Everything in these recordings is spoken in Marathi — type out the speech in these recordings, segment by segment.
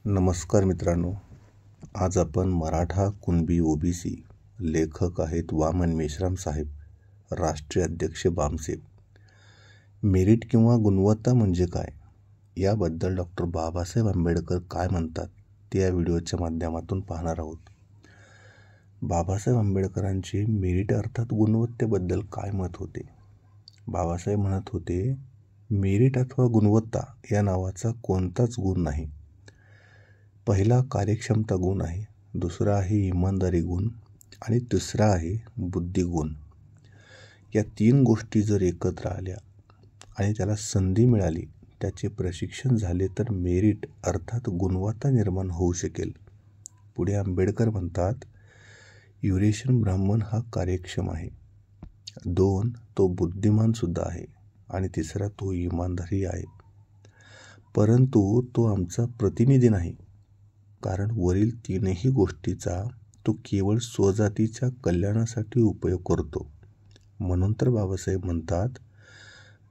नमस्कार मित्रांनो, आज आपण मराठा कुणबी ओबीसी लेखक आहेत वामन मेश्राम साहेब, राष्ट्रीय अध्यक्ष बामसेब. मेरिट किंवा गुणवत्ता म्हणजे काय याबद्दल डॉक्टर बाबासाहेब आंबेडकर काय म्हणतात ते या व्हिडिओच्या माध्यमातून पाहणार आहोत. बाबासाहेब आंबेडकरांचे मेरिट अर्थात गुणवत्तेबद्दल काय मत होते. बाबासाहेब म्हणत होते, मेरिट अथवा गुणवत्ता या नावाचा कोणताच गुण नाही. पहिला कार्यक्षमता गुण आहे, दुसरा आहे इमानदारी गुण आणि तिसरा आहे बुद्धिगुण. या तीन गोष्टी जर एकत्र आल्या आणि त्याला संधी मिळाली, त्याचे प्रशिक्षण झाले तर मेरिट अर्थात गुणवत्ता निर्माण होऊ शकेल. पुढे आंबेडकर म्हणतात, युरेशियन ब्राह्मण हा कार्यक्षम आहे, 2 तो बुद्धिमान सुद्धा आहे आणि तिसरा तो इमानदारी आहे. परंतु तो आमचा प्रतिनिधी नाही, कारण वरील तीनही गोष्टीचा तो केवळ स्वजातीच्या कल्याणासाठी उपयोग करतो. म्हणून तर बाबासाहेब म्हणतात,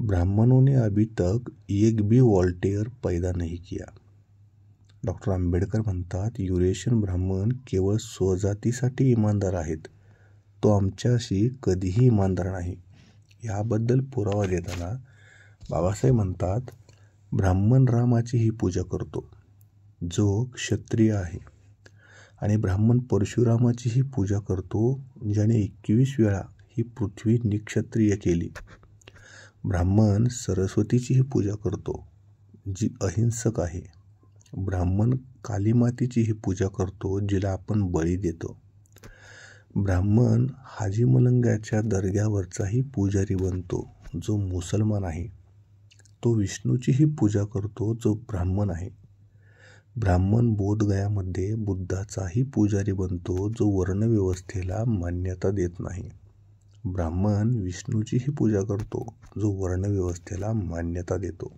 ब्राह्मणों ने अभी तक एक भी वॉल्टेयर पैदा नहीं किया. डॉक्टर आंबेडकर म्हणतात, युरेशियन ब्राह्मण केवळ स्वजातीसाठी इमानदार आहेत, तो आमच्याशी कधीही इमानदार नाही. याबद्दल पुरावा देताना बाबासाहेब म्हणतात, ब्राह्मण रामाची ही पूजा करतो जो क्षत्रिय आहे, आणि ब्राह्मण परशुरामाची ही पूजा करतो ज्याने 21 वेळा ही पृथ्वी निक्षत्रिय केली. ब्राह्मण सरस्वतीची ही पूजा करतो जी अहिंसक आहे. ब्राह्मण कालीमातेची ही पूजा करतो जिला आपण बळी देतो. ब्राह्मण हाजी मलंगाच्या दर्ग्यावरचाही पुजारी बनतो जो मुसलमान आहे. तो विष्णूची ही पूजा करतो जो ब्राह्मण आहे. ब्राह्मण बोधगयामध्ये बुद्धाचाही पुजारी बनतो जो वर्णव्यवस्थेला मान्यता देत नाही. ब्राह्मण विष्णूची ही पूजा करतो जो वर्णव्यवस्थेला मान्यता देतो.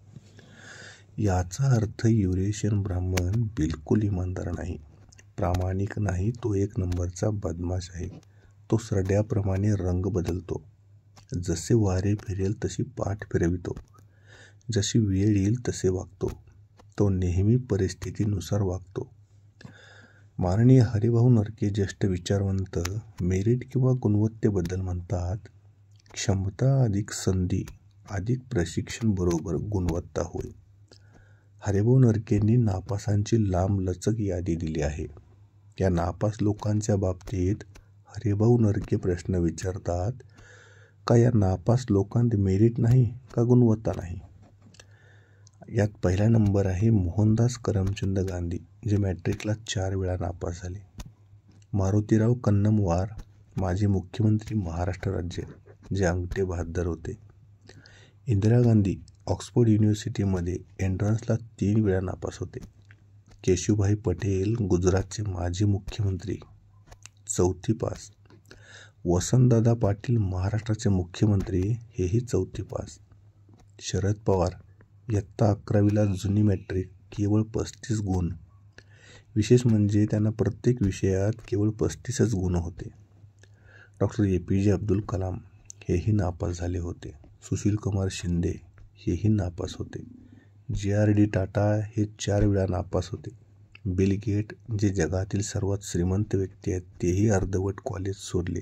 याचा अर्थ युरेशियन ब्राह्मण बिलकुल इमानदार नाही, प्रामाणिक नाही, तो एक नंबरचा बदमाश आहे. तो सरड्याप्रमाणे रंग बदलतो, जसे वारे फिरेल तशी पाठ फिरवितो, जशी वेळ येईल तसे वागतो. तो नेहमी परिस्थितीनुसार वागतो. माननीय हरिभाऊ नरके ज्येष्ठ विचारवंत मेरिट किंवा गुणवत्तेबद्दल म्हणतात, क्षमता अधिक संधी अधिक प्रशिक्षण बरोबर गुणवत्ता होय. हरिभाऊ नरकेंनी नापासांची लांब लचक यादी दिली आहे. या नापास लोकांच्या बाबतीत हरिभाऊ नरके प्रश्न विचारतात, का या नापास लोकांत मेरिट नाही का गुणवत्ता नाही. यात पहिला नंबर आहे मोहनदास करमचंद गांधी, जे मॅट्रिकला 4 वेळा नापास झाले. मारुतीराव कन्नमवार, माजी मुख्यमंत्री महाराष्ट्र राज्य, जे अंगठे बहाद्दर होते. इंदिरा गांधी ऑक्सफोर्ड युनिव्हर्सिटीमध्ये एंट्रन्सला 3 वेळा नापास होते. केशुभाई पटेल गुजरातचे माजी मुख्यमंत्री, 4थी पास. वसंतदादा पाटील महाराष्ट्राचे मुख्यमंत्री, हेही 4थी पास. शरद पवार इयत्ता 11वीला जुनी मॅट्रिक, केवळ 35 गुण. विशेष म्हणजे त्यांना प्रत्येक विषयात केवळ 35च गुण होते. डॉक्टर APJ अब्दुल कलाम हेही नापास झाले होते. सुशीलकुमार शिंदे हेही नापास होते. JRD टाटा हे 4 वेळा नापास होते. बिल गेट, जे जगातील सर्वात श्रीमंत व्यक्ती आहेत, तेही अर्धवट कॉलेज सोडले.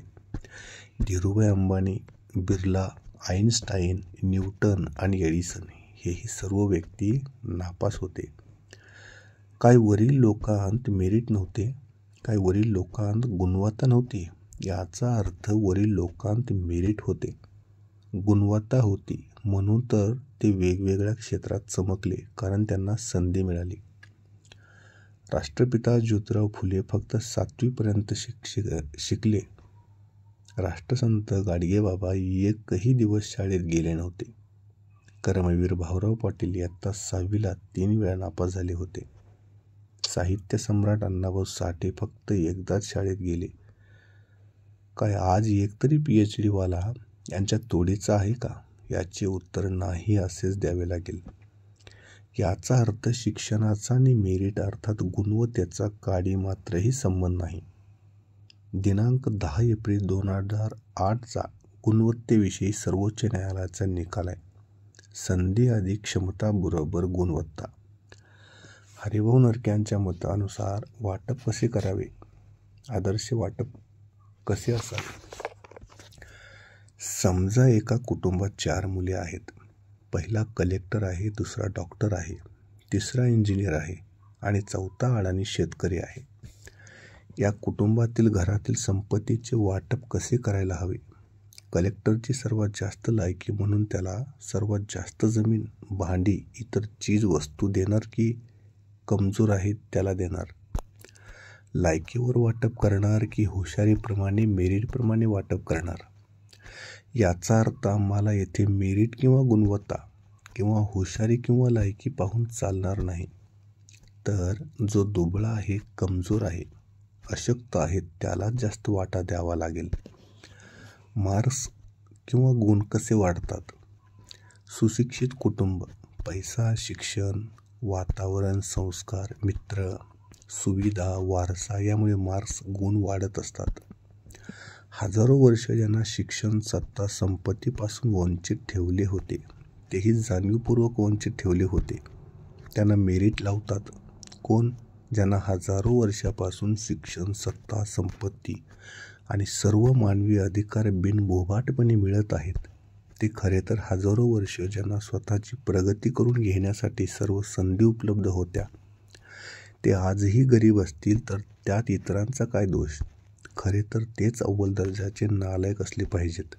धीरूभाई अंबानी, बिर्ला, आईन्स्टाईन, न्यूटन आणि एडिसन हेही सर्व व्यक्ती नापास होते. काय वरील लोकांत मेरिट नव्हते, काय वरील लोकांत गुणवत्ता नव्हती. याचा अर्थ वरील लोकांत मेरिट होते, गुणवत्ता होती, म्हणून तर ते वेगवेगळ्या क्षेत्रात चमकले, कारण त्यांना संधी मिळाली. राष्ट्रपिता ज्योतिराव फुले फक्त 7वी पर्यंत शिकले. राष्ट्रसंत गाडगेबाबा एकही दिवस शाळेत गेले नव्हते. कर्मवीर भाऊराव पाटील इयत्ता 6वीला 3 वेळा नापास झाले होते. साहित्य सम्राट अण्णाभाऊ साठे फक्त एकदाच शाळेत गेले. काय आज एकतरी PhD वाला यांच्या तोडीचा आहे का? याचे उत्तर नाही असेच द्यावे लागेल. याचा अर्थ शिक्षणाचा आणि मेरिट अर्थात गुणवत्तेचा काडी मात्रही संबंध नाही. दिनांक 10 एप्रिल 2008चा गुणवत्तेविषयी सर्वोच्च न्यायालयाचा निकाल आहे. संधी अधिक क्षमता बरोबर गुणवत्ता. हरिभाऊ नरके मतानुसार वाटप कसे करावे? आदर्श वाटप कसे असावे? समजा एका कुटुंबात 4 मुले आहेत. पहिला कलेक्टर आहे, दुसरा डॉक्टर आहे, तिसरा इंजिनियर आहे आणि चौथा अडाणी शेतकरी आहे. या कुटुंबातील घरातील संपत्तीचे वाटप कसे करायला हवे? कलेक्टरची सर्वात जास्त लायकी म्हणून त्याला सर्वात जास्त जमीन, भांडी, इतर चीज वस्तू देणार की कमजोर आहेत त्याला देणार? लायकीवर वाटप करणार की हुशारीप्रमाणे, मेरिटप्रमाणे वाटप करणार? याचा अर्थ आम्हाला येथे मेरिट किंवा गुणवत्ता किंवा हुशारी किंवा लायकी पाहून चालणार नाही. तर जो दुबळा आहे, कमजोर आहे, अशक्त आहे त्यालाच जास्त वाटा द्यावा लागेल. मार्क्स किंवा गुण कसे वाढतात? सुशिक्षित कुटुंब, पैसा, शिक्षण, वातावरण, संस्कार, मित्र, सुविधा, वारसा यामुळे मार्क्स, गुण वाढत असतात. हजारो वर्ष ज्यांना शिक्षण, सत्ता, संपत्तीपासून वंचित ठेवले होते, तेही जाणीवपूर्वक वंचित ठेवले होते, त्यांना मेरिट लावतात. कोण? ज्यांना हजारो वर्षापासून शिक्षण, सत्ता, संपत्ती आणि सर्व मानवी अधिकार बिनबोभाटपणे मिळत आहेत. ते खरे तर हजारो वर्ष ज्यांना स्वतःची प्रगती करून घेण्यासाठी सर्व संधी उपलब्ध होत्या, ते आजही गरीब असतील तर त्यात इतरांचा काय दोष? खरे तर तेच अव्वल दर्जाचे नालायक असले पाहिजेत.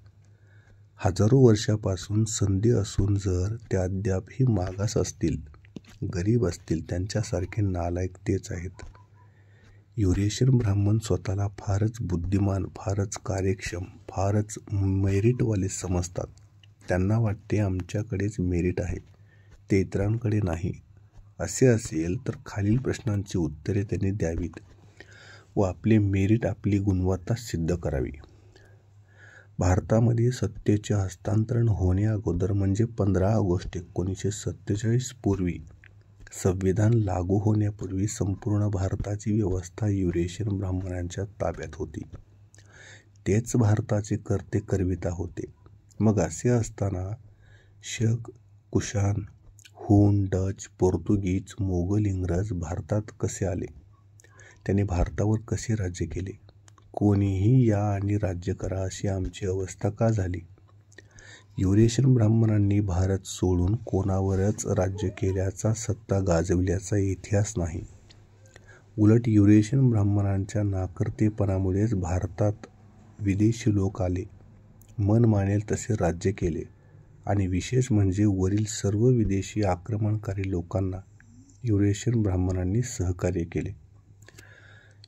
हजारो वर्षापासून संधी असून जर ते अद्यापही मागास असतील, गरीब असतील, त्यांच्यासारखे नालायक तेच आहेत. युरेशियन ब्राह्मण स्वतःला फारच बुद्धिमान, फारच कार्यक्षम, फारच मेरिटवाले समजतात. त्यांना वाटते आमच्याकडेच मेरिट आहे, ते इतरांकडे नाही. असे असेल तर खालील प्रश्नांची उत्तरे त्यांनी द्यावीत व आपले मेरिट, आपली गुणवत्ता सिद्ध करावी. भारतामध्ये सत्तेचे हस्तांतरण होण्याअगोदर म्हणजे 15 ऑगस्ट 1947 पूर्वी, संविधान लागू होण्यापूर्वी संपूर्ण भारताची व्यवस्था युरेशियन ब्राह्मणांच्या ताब्यात होती. तेच भारताचे कर्ते करविता होते. मग असे असताना शक, कुशाण, हूण, डच, पोर्तुगीज, मोगल, इंग्रज भारतात कसे आले? त्यांनी भारतावर कसे राज्य केले? कोणीही या आणि राज्य करा अशी आमची अवस्था का झाली? युरेशियन ब्राह्मणांनी भारत सोडून कोणावरच राज्य केल्याचा, सत्ता गाजविल्याचा इतिहास नाही. उलट युरेशियन ब्राह्मणांच्या नाकर्तेपणामुळेच भारतात विदेशी लोक आले, मन मानेल तसे राज्य केले आणि विशेष म्हणजे वरील सर्व विदेशी आक्रमणकारी लोकांना युरेशियन ब्राह्मणांनी सहकार्य केले.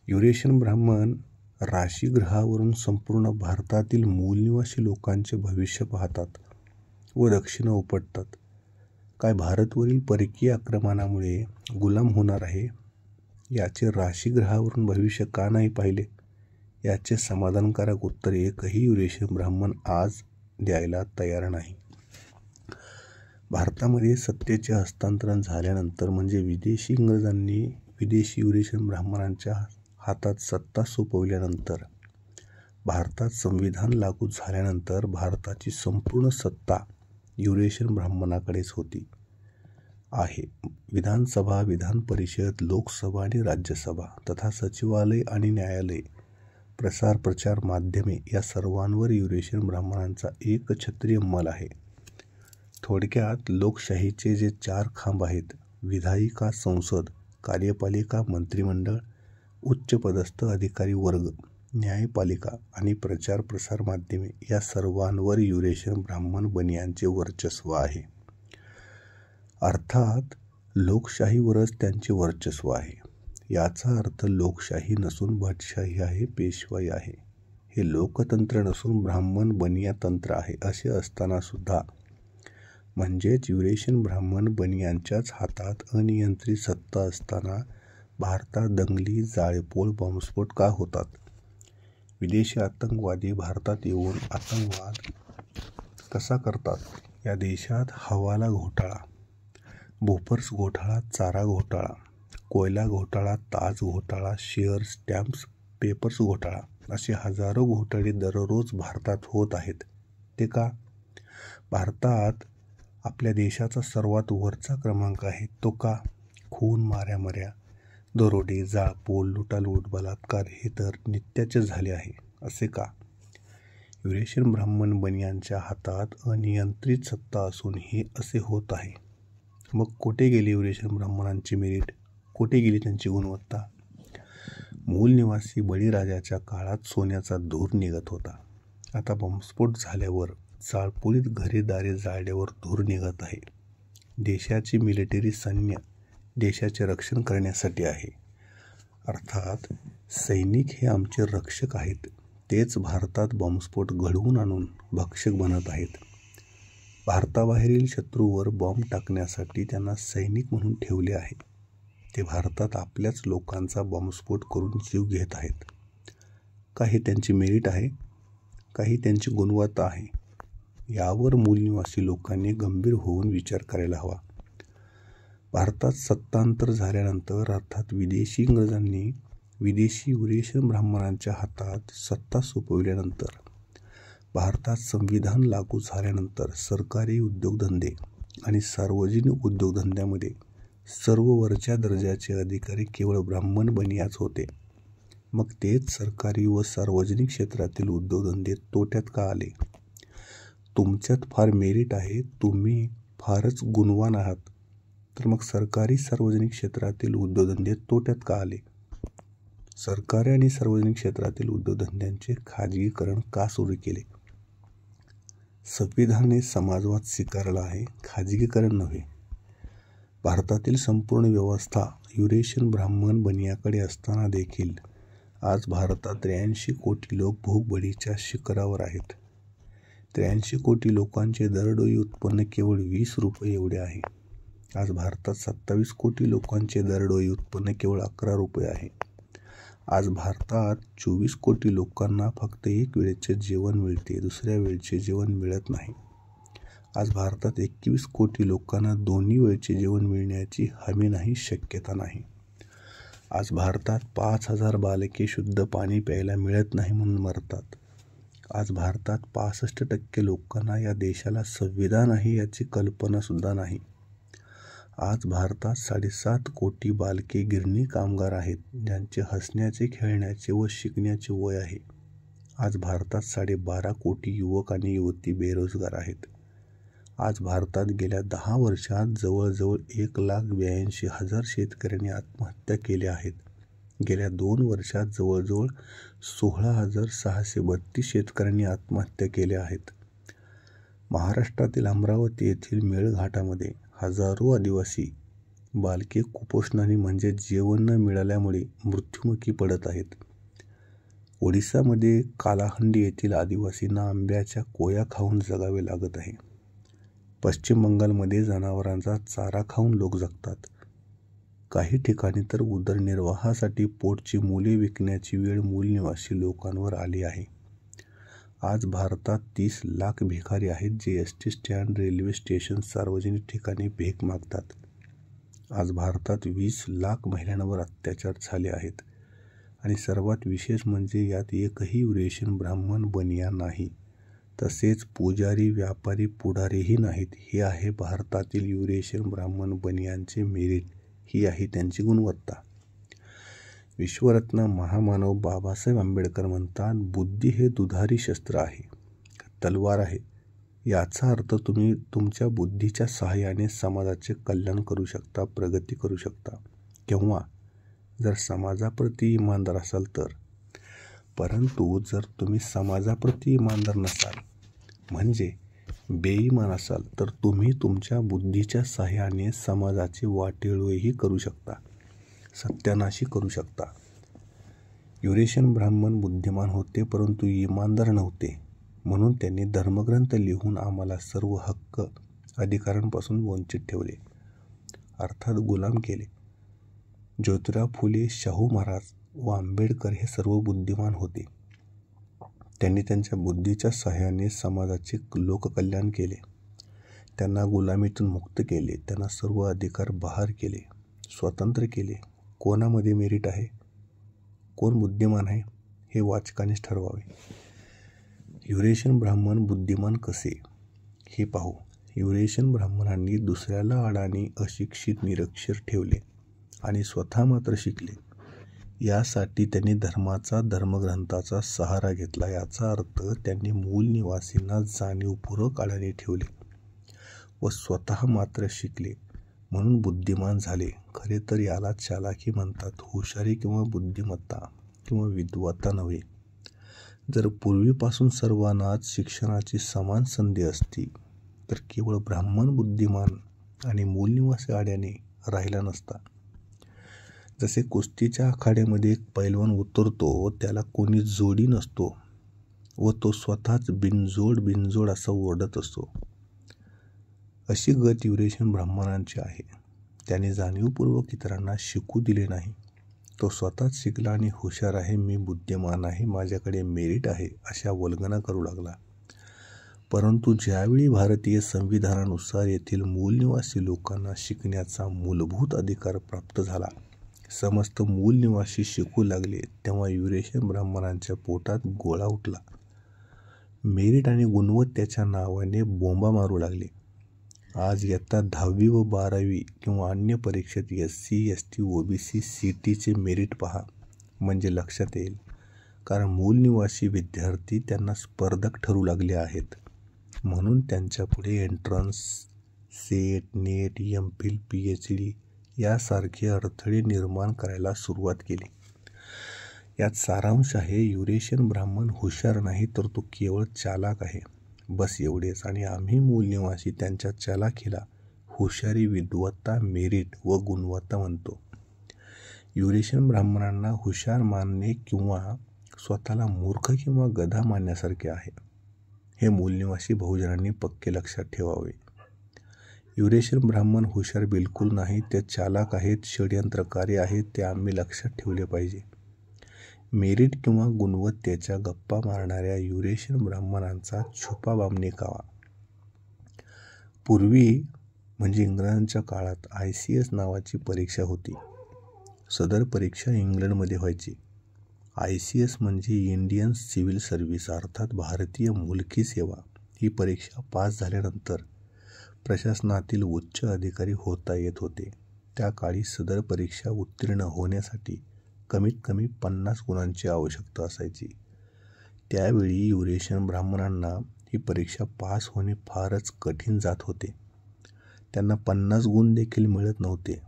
युरेशियन ब्राह्मण राशीगृहावरून संपूर्ण भारतातील मूलनिवासी लोकांचे भविष्य पाहतात व दक्षिणा उपटतात. काय भारतवरील परकीय आक्रमणामुळे गुलाम होणार आहे? याचे राशीगृहावरून भविष्य का नाही पाहिले? याचे समाधानकारक उत्तर एकही युरेशियन ब्राह्मण आज द्यायला तयार नाही. भारतामध्ये सत्तेचे हस्तांतरण झाल्यानंतर म्हणजे विदेशी इंग्रजांनी विदेशी युरेशियन ब्राह्मणांच्या हातात सत्ता सोपवल्यानंतर, भारतात संविधान लागू झाल्यानंतर भारताची संपूर्ण सत्ता युरेशियन ब्राह्मणाकडेच होती आहे. विधानसभा, विधान परिषद, लोकसभा आणि राज्यसभा तथा सचिवालय आणि न्यायालय, प्रसार प्रचार माध्यमे या सर्वांवर युरेशियन ब्राह्मणांचा एकछत्री अंमल आहे. थोडक्यात लोकशाहीचे जे 4 खांब आहेत, विधायिका, संसद, कार्यपालिका, मंत्रिमंडळ, उच्चपदस्थ अधिकारी वर्ग, न्यायपालिका आणि प्रचार प्रसार माध्यमे या सर्वांवर युरेशियन ब्राह्मण बनियांचे वर्चस्व आहे. अर्थात लोकशाहीवरच त्यांचे वर्चस्व आहे. याचा अर्थ लोकशाही नसून भटशाही आहे, पेशवाई आहे. हे लोकतंत्र नसून ब्राह्मण बनिया तंत्र आहे. असे असताना सुद्धा म्हणजेच युरेशियन ब्राह्मण बनियांच्याच हातात अनियंत्रित सत्ता असताना भारतात दंगली, जाळपोळ, बॉम्बस्फोट का होतात? विदेशी आतंकवादी भारतात येऊन आतंकवाद कसा करतात? या देशात हवाला घोटाळा, बोफर्स घोटाळा, चारा घोटाळा, कोयला घोटाळा, ताज घोटाळा, शेअर, स्टॅम्प्स, पेपर्स घोटाळा असे हजारो घोटाळे दररोज भारतात होत आहेत. ते का? भारतात आपल्या देशाचा सर्वात वरचा क्रमांक आहे. तो का? खून, माऱ्यामऱ्या, दरोडे, जाळपोळ, लुटालूट, बलात्कार हे तर नित्याचे झाले आहे. असे का? युरेशियन ब्राह्मण बनियांच्या हातात अनियंत्रित सत्ता असून हे असे होत आहे. मग कुठे गेली युरेशियन ब्राह्मणांची मेरिट? कुठे गेली त्यांची गुणवत्ता? मूल निवासी बळीराजाच्या काळात सोन्याचा धूर निघत होता. आता बॉम्बस्फोट झाल्यावर, जाळपोळीत घरेदारे जाळल्यावर धूर निघत आहे. देशाची मिलिटरी सैन्य देशाचे रक्षण करण्यासाठी आहे. अर्थात सैनिक हे आमचे रक्षक आहेत. तेच भारतात बॉम्बस्फोट घडवून आणून भक्षक बनत आहेत. भारताबाहेरील शत्रूवर बॉम्ब टाकण्यासाठी त्यांना सैनिक म्हणून ठेवले आहे. ते भारतात आपल्याच लोकांचा बॉम्बस्फोट करून जीव घेत आहेत. काही त्यांची मेरिट आहे, काही त्यांची गुणवत्ता आहे. यावर मूलनिवासी लोकांनी गंभीर होऊन विचार करायला हवा. भारतात सत्तांतर झाल्यानंतर, अर्थात विदेशी इंग्रजांनी विदेशी युरेशियन ब्राह्मणांच्या हातात सत्ता सोपविल्यानंतर, भारतात संविधान लागू झाल्यानंतर सरकारी उद्योगधंदे आणि सार्वजनिक उद्योगधंद्यामध्ये सर्व वरच्या दर्जाचे अधिकारी केवळ ब्राह्मण बनियाच होते. मग तेच सरकारी व सार्वजनिक क्षेत्रातील उद्योगधंदे तोट्यात का आले? तुमच्यात फार मेरिट आहे, तुम्ही फारच गुणवान आहात, तर मग सरकारी सार्वजनिक क्षेत्रातील उद्योगधंदे तोट्यात का आले? सरकारी आणि सार्वजनिक क्षेत्रातील उद्योगधंद्यांचे खाजगीकरण का सुरू केले? संविधानाने समाजवाद स्वीकारला आहे, खाजगीकरण नव्हे. भारतातील संपूर्ण व्यवस्था युरेशियन ब्राह्मण बनियाकडे असताना देखील आज भारतात 83 कोटी लोक भूकबळीच्या शिखरावर आहेत. 83 कोटी लोकांचे दरडोई उत्पन्न केवळ 20 रुपये एवढे आहे. आज भारतात 27 कोटी लोकांचे दरडोई उत्पन्न केवळ 11 रुपये आहे. आज भारतात 24 कोटी लोकांना फक्त एक वेळेचे जेवण मिळते, दुसऱ्या वेळेचे जेवण मिळत नाही. आज भारतात 21 कोटी लोकांना दोन्ही वेळचे जेवण मिळण्याची हमी नाही, शक्यता नाही. आज भारतात 5,000 बालके शुद्ध पाणी प्यायला मिळत नाही म्हणून मरतात. आज भारतात 65% लोकांना या देशाला संविधान आहे याची कल्पनासुद्धा नाही. आज भारतात 7.5 कोटी बालके गिरणी कामगार आहेत, ज्यांचे हसण्याचे, खेळण्याचे व शिकण्याचे वय आहे. आज भारतात 12.5 कोटी युवक आणि युवती बेरोजगार आहेत. आज भारतात गेल्या 10 वर्षात जवळजवळ 1,82,000 शेतकऱ्यांनी आत्महत्या केल्या आहेत. गेल्या 2 वर्षात जवळजवळ 16,632 शेतकऱ्यांनी आत्महत्या केल्या आहेत. महाराष्ट्रातील अमरावती येथील मेळघाटामध्ये हजारो आदिवासी बालके कुपोषणाने म्हणजे जेवण न मिळाल्यामुळे मृत्युमुखी पडत आहेत. ओडिसामध्ये कालाहंडी येथील आदिवासींना आंब्याच्या कोया खाऊन जगावे लागत आहे. पश्चिम बंगालमध्ये जनावरांचा चारा खाऊन लोक जगतात. काही ठिकाणी तर उदरनिर्वाहासाठी पोटची मुले विकण्याची वेळ मूलनिवासी लोकांवर आली आहे. आज भारतात 30 लाख भिकारी आहेत जे एसटी स्टँड, रेल्वे स्टेशन, सार्वजनिक ठिकाणी भीक मागतात. आज भारतात 20 लाख महिलांवर अत्याचार झाले आहेत. आणि सर्वात विशेष म्हणजे यात एकही युरेशियन ब्राह्मण बनिया नाही. तसेच पुजारी, व्यापारी, पुढारीही नाहीत. हे आहे भारतातील युरेशियन ब्राह्मण बनियांचे मेरिट, ही आहे त्यांची गुणवत्ता. विश्वरत्न महामानव बाबासाहेब आंबेडकर म्हणतात, बुद्धी हे दुधारी शस्त्र आहे, तलवार आहे. याचा अर्थ तुम्ही तुमच्या बुद्धीच्या सहाय्याने समाजाचे कल्याण करू शकता, प्रगती करू शकता. केव्हा? जर समाजाप्रती इमानदार असाल तर. परंतु जर तुम्ही समाजाप्रती इमानदार नसाल, म्हणजे बेईमान असाल, तर तुम्ही तुमच्या बुद्धीच्या सहाय्याने समाजाचे वाटोळेही करू शकता, सत्यानाशी करू शकता. युरेशियन ब्राह्मण बुद्धिमान होते परंतु इमानदार नव्हते, म्हणून त्यांनी धर्मग्रंथ लिहून आम्हाला सर्व हक्क अधिकारांपासून वंचित ठेवले, अर्थात गुलाम केले. ज्योतिराव फुले, शाहू महाराज व आंबेडकर हे सर्व बुद्धिमान होते. त्यांनी त्यांच्या बुद्धीच्या सहाय्याने समाजाचे लोककल्याण केले, त्यांना गुलामीतून मुक्त केले, त्यांना सर्व अधिकार बहाल केले, स्वतंत्र केले. कोणामध्ये मेरिट आहे, कोण बुद्धिमान आहे, हे वाचकानेच ठरवावे. युरेशियन ब्राह्मण बुद्धिमान कसे हे पाहू. युरेशियन ब्राह्मणांनी दुसऱ्याला अडाणी, अशिक्षित, निरक्षर ठेवले. आणि स्वतः मात्र शिकले. यासाठी त्यांनी धर्मग्रंथाचा सहारा घेतला. याचा अर्थ त्यांनी मूल निवासींना जाणीवपूर्वक अडाणी ठेवले व स्वतः मात्र शिकले म्हणून बुद्धिमान झाले. खरे तर याला चालाकी म्हणतात, हुशारी किंवा बुद्धिमत्ता किंवा विद्वत्ता नव्हे. जर पूर्वीपासून सर्वांनाच शिक्षणाची समान संधी असती तर केवळ ब्राह्मण बुद्धिमान आणि मूलनिवासी अडाणी राहिला नसता. जसे कुस्तीच्या आखाड्यामध्ये एक पैलवान उतरतो, त्याला कोणी जोडी नसतो व तो स्वतःच बिनजोड असा ओरडत असतो. अशी गत युरेशियन ब्राह्मणांची आहे. त्याने जाणीवपूर्वक इतरांना शिकू दिले नाही. तो स्वतःच शिकला आणि हुशार आहे, मी बुद्धिमान आहे, माझ्याकडे मेरिट आहे अशा वल्गना करू लागला. परंतु ज्यावेळी भारतीय संविधानानुसार येथील मूलनिवासी लोकांना शिकण्याचा मूलभूत अधिकार प्राप्त झाला, समस्त मूलनिवासी शिकू लागले, तेव्हा युरेशियन ब्राह्मणांच्या पोटात गोळा उठला. मेरिट आणि गुणवत्तेच्या नावाने बोंबा मारू लागले. आज इयत्ता 10वी व 12वी किंवा अन्य परीक्षेत SC, ST, OBC, CTचे मेरिट पहा म्हणजे लक्षात येईल. कारण मूलनिवासी विद्यार्थी त्यांना स्पर्धक ठरू लागले आहेत. म्हणून त्यांच्यापुढे entrance, set, net, MPhil, PhD यासारखे अडथळे निर्माण करायला सुरुवात केली. यात सारांश आहे, युरेशियन ब्राह्मण हुशार नाही तर तो केवळ चालाक आहे, बस एवढेच. आणि आम्ही मूलनिवासी त्यांच्या चालाखीला हुशारी, विद्वत्ता, मेरिट व गुणवत्ता म्हणतो. युरेशियन ब्राह्मणांना हुशार मानणे किंवा स्वतःला मूर्ख किंवा गधा मानण्यासारखे आहे. हे मूलनिवासी बहुजनांनी पक्के लक्षात ठेवावे. युरेशियन ब्राह्मण हुशार बिलकुल नाही, ते चालाक आहेत, षड्यंत्रकारी आहेत, ते आम्ही लक्षात ठेवले पाहिजे. मेरिट किंवा गुणवत्तेच्या गप्पा मारणाऱ्या युरेशियन ब्राह्मणांचा छुपा बाम निघावा. पूर्वी म्हणजे इंग्रजांच्या काळात ICS नावाची परीक्षा होती. सदर परीक्षा इंग्लंडमध्ये व्हायची. ICS म्हणजे इंडियन सिव्हिल सर्व्हिस अर्थात भारतीय मुलकी सेवा. ही परीक्षा पास झाल्यानंतर प्रशासनातील उच्च अधिकारी होता येत होते. त्या काळी सदर परीक्षा उत्तीर्ण होण्यासाठी कमीत कमी 50 गुणांची आवश्यकता असायची. त्यावेळी युरेशियन ब्राह्मणांना ही परीक्षा पास होणे फारच कठीण जात होते. त्यांना 50 गुण देखील मिळत नव्हते.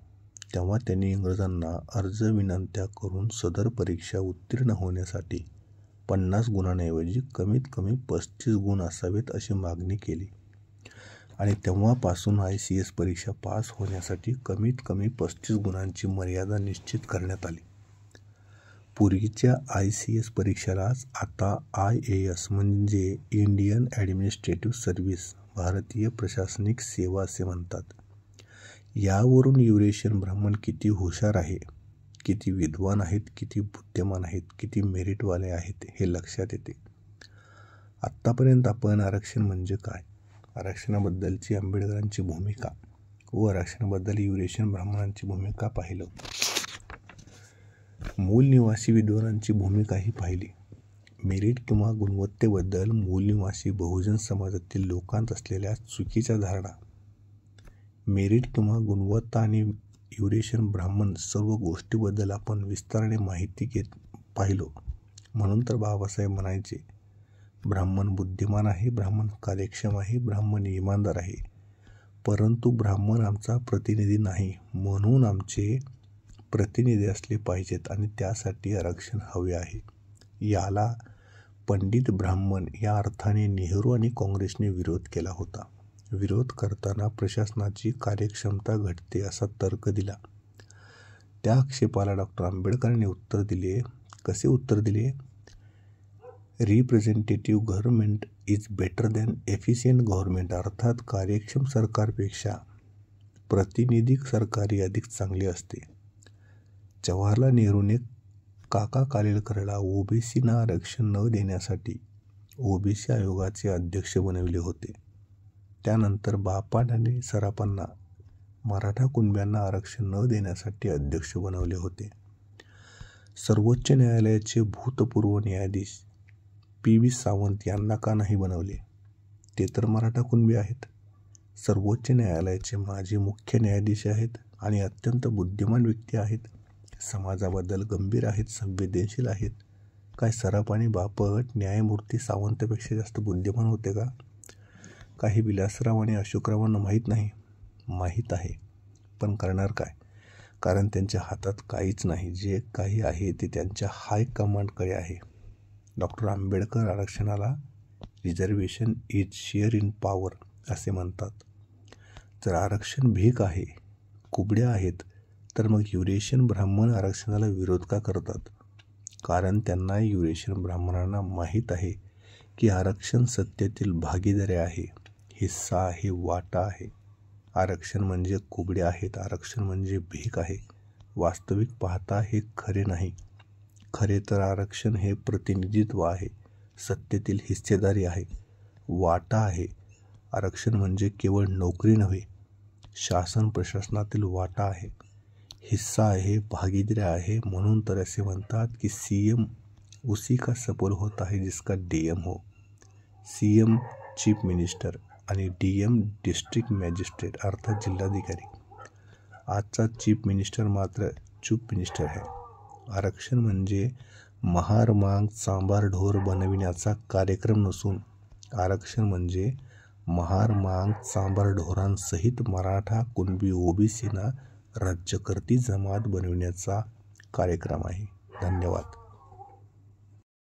तेव्हा त्यांनी इंग्रजांना अर्ज विनंत्या करून सदर परीक्षा उत्तीर्ण होण्यासाठी 50 गुणांऐवजी कमीत कमी 35 गुण असावेत अशी मागणी केली. आणि तेव्हापासून ICS परीक्षा पास होण्यासाठी कमीत कमी 35 गुणांची मर्यादा निश्चित करण्यात आली. पूर्वीच्या ICS परीक्षेलाच आता IAS म्हणजे इंडियन ॲडमिनिस्ट्रेटिव्ह सर्व्हिस, भारतीय प्रशासनिक सेवा असे म्हणतात. यावरून युरेशियन ब्राह्मण किती हुशार आहे, किती विद्वान आहेत, किती बुद्धिमान आहेत, किती मेरिटवाले आहेत हे लक्षात येते. आत्तापर्यंत आपण आरक्षण म्हणजे काय, आरक्षणाबद्दलची आंबेडकरांची भूमिका व आरक्षणाबद्दल युरेशियन ब्राह्मणांची भूमिका पाहिलं. मूलनिवासी विद्वानांची भूमिकाही पाहिली. मेरिट किंवा गुणवत्तेबद्दल मूलनिवासी बहुजन समाजातील लोकांत असलेल्या चुकीच्या धारणा, मेरिट किंवा गुणवत्ता आणि युरेशियन ब्राह्मण सर्व गोष्टीबद्दल आपण विस्ताराने माहिती पाहिलो. म्हणून तर बाबासाहेब म्हणायचे, ब्राह्मण बुद्धिमान आहे, ब्राह्मण कार्यक्षम आहे, ब्राह्मण इमानदार आहे, परंतु ब्राह्मण आमचा प्रतिनिधी नाही, म्हणून आमचे प्रतिनिधी असले पाहिजेत आणि त्यासाठी आरक्षण हवे आहे. याला पंडित ब्राह्मण या अर्थाने नेहरू आणि काँग्रेसने विरोध केला होता. विरोध करताना प्रशासनाची कार्यक्षमता घटते असा तर्क दिला. त्या आक्षेपाला डॉक्टर आंबेडकरांनी उत्तर दिले. कसे उत्तर दिले? Representative government is better than efficient government, अर्थात कार्यक्षम सरकारपेक्षा प्रातिनिधिक सरकारी अधिक चांगले असते. जवाहरलाल नेहरूने काका कालेलकरला OBCना आरक्षण न देण्यासाठी OBC आयोगाचे अध्यक्ष बनविले होते. त्यानंतर बापट आणि सराफांना मराठा कुणब्यांना आरक्षण न देण्यासाठी अध्यक्ष बनवले होते. सर्वोच्च न्यायालयाचे भूतपूर्व न्यायाधीश PV सावंत यांना का नाही बनवले? ते तर मराठा कुणबी आहेत. सर्वोच्च न्यायालयाचे माजी मुख्य न्यायाधीश आहेत आणि अत्यंत बुद्धिमान व्यक्ती आहेत, समाजाबद्दल गंभीर आहेत, संवेदनशील आहेत. काय सराफ आणि बापट न्यायमूर्ती सावंतपेक्षा जास्त बुद्धिमान होते का? काही विलासराव आणि अशोकरावांना माहीत नाही? माहीत आहे, पण करणार काय? कारण त्यांच्या हातात काहीच नाही. जे काही आहे ते त्यांच्या हायकमांडकडे आहे. डॉक्टर आंबेडकर आरक्षणाला reservation is share in power असे म्हणतात. जर आरक्षण भीक आहे, कुबड्या आहेत, तर मग युरेशियन ब्राह्मण आरक्षणाला विरोध का करतात? कारण त्यांना युरेशियन ब्राह्मणांना माहीत आहे की आरक्षण सत्तेतील भागीदारी आहे, हिस्सा आहे, वाटा आहे. आरक्षण म्हणजे कुबड्या आहेत, आरक्षण म्हणजे भीक आहे. वास्तविक पाहता हे खरे नाही. खरे तर आरक्षण हे प्रतिनिधित्व आहे, सत्तेतील हिस्सेदारी आहे, वाटा आहे. आरक्षण म्हणजे केवळ नोकरी नव्हे, शासन प्रशासनातील वाटा आहे, हिस्सा आहे, भागीदारी आहे. म्हणून तर असे म्हणतात की CM उसी का सपोल होता है जिसका DM हो. CM चीफ मिनिस्टर आणि DM डिस्ट्रिक्ट मॅजिस्ट्रेट अर्थात जिल्हाधिकारी. आजचा चीफ मिनिस्टर मात्र चूप मिनिस्टर आहे. आरक्षण म्हणजे महार मांग सांबार ढोर बनविण्याचा कार्यक्रम नसून आरक्षण म्हणजे महार मांग सांबार ढोरांसहित मराठा कुणबी OBCना राज्यकर्ती जमात बनविण्याचा कार्यक्रम आहे. धन्यवाद.